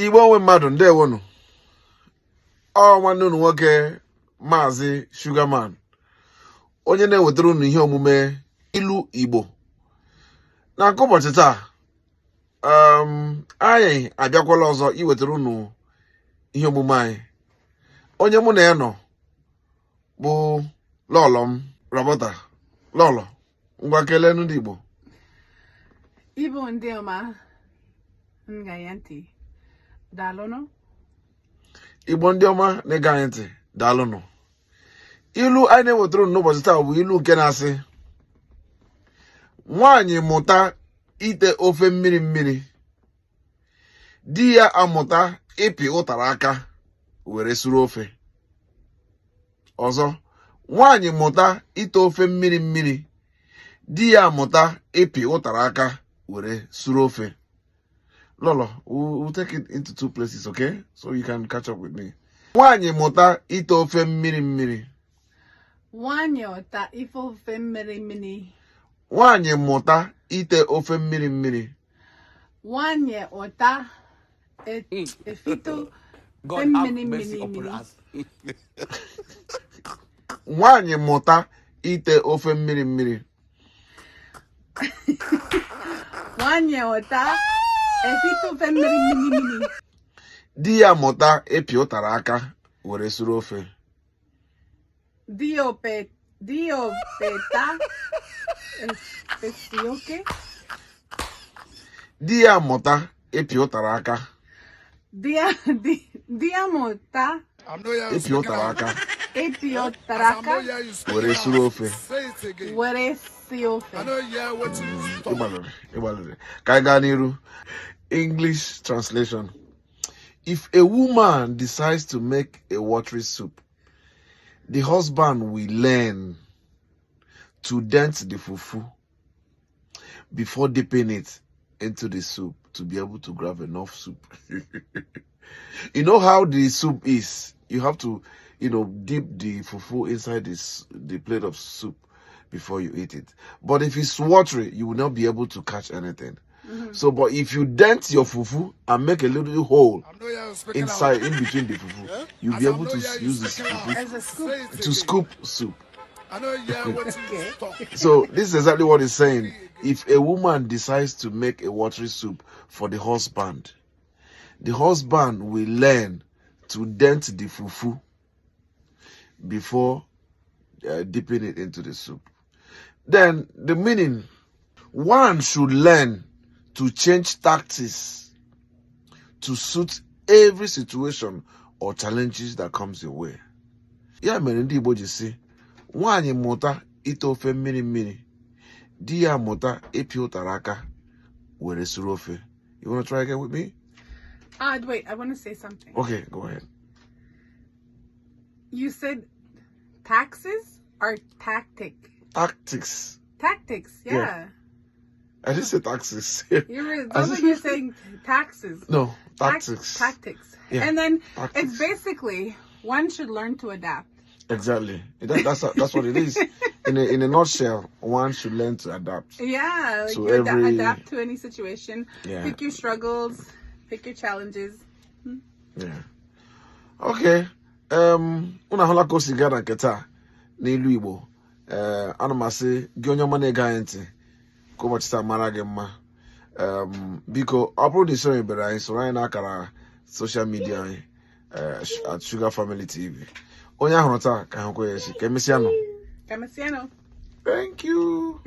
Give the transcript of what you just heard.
Igbo onwe mmadụ ndewonu. Ọ nwanne unu nwoke Maazị Sugarman. Onye na-ewetara unu ihe omume ilu Igbo. Na nke ụbọchị taa, anyị abịakwala ọzọ iwetara unu ihe omume anyị. Onye mụ na ya nọ bụ lọlọ m Robota. Lọlọ, ngwa kelee ndị Igbo. Igbo ndị ọma nga ntị. Daalụnụ. Igbo ndị ọma na-ege anyị ntị, daalụnụ. Ilu anyị na-ewetara unu n'ụbọchị taa bụ ilu nke na-asị: nwaanyị mụta ite ofe mmiri mmiri, di ya amụta ịpị ụtara aka were suru ofe. Ọzọ, nwaanyị mụta ite ofe mmiri mmiri, di ya amụta ịpị ụtara aka were suru ofe. Lolo, we'll take it into two places, okay? So you can catch up with me. Nwaanyị mụta ite ofe mmiri mmiri. Nwaanyị mụta ife ofe mmiri mmiri. Nwaanyị mụta ite ofe mmiri mmiri. Nwaanyị mụta efito ofe mmiri mmiri. Nwaanyị mụta ite ofe mmiri mmiri. Nwaanyị mụta efito ofe mmiri mmiri. Di ya mụta ịpị ụtara aka were suru ofe. Di opeta especioke. Di ya mụta ịpị ụtara aka. Di ya mụta ịpị ụtara aka. ịpị ụtara aka were suru ofe. were sie ofe. Ịgbalịrị. Ka anyị gaa n'iru. English translation. If a woman decides to make a watery soup, the husband will learn to dent the fufu before dipping it into the soup to be able to grab enough soup. You know how the soup is. You have to, dip the fufu inside the plate of soup before you eat it. But if it's watery, you will not be able to catch anything. So, but if you dent your fufu and make a little hole inside, in between the fufu, you'll be able to use this fufu to scoop soup. So, this is exactly what it's saying. If a woman decides to make a watery soup for the husband will learn to dent the fufu before dipping it into the soup. Then, the meaning, one should learn to change tactics to suit every situation or challenges that comes your way. Ya mere ndị Igbo ji sị, nwaanyị mụta ite ofe mmiri mmiri, di ya mụta ịpị ụtara aka were suru ofe. You want to try again with me? Wait, I want to say something. Okay, go ahead. You said taxes or tactic? Tactics. Tactics, yeah. I didn't say taxes. You're saying taxes. No, tactics. Tactics. Yeah, and then tactics. It's basically one should learn to adapt. Exactly. That's what it is. In a nutshell, one should learn to adapt. Yeah, like So you adapt to any situation. Yeah. Pick your struggles, pick your challenges. Yeah. Okay. Una hụla ka o si gara nke taa n'ilu Igbo. Ana m asị gị onye ọma na-ege anyị ntị ka ụbọchị taa mara gị mma. Biko ọ bụrụ na isonyebere anyị, soro anyị n'akara social media anyị at Sugar Family TV. Onye ahụrụ taa ka ha kwe ya echi. Ka emesịa nụ. Camasiano. Thank you.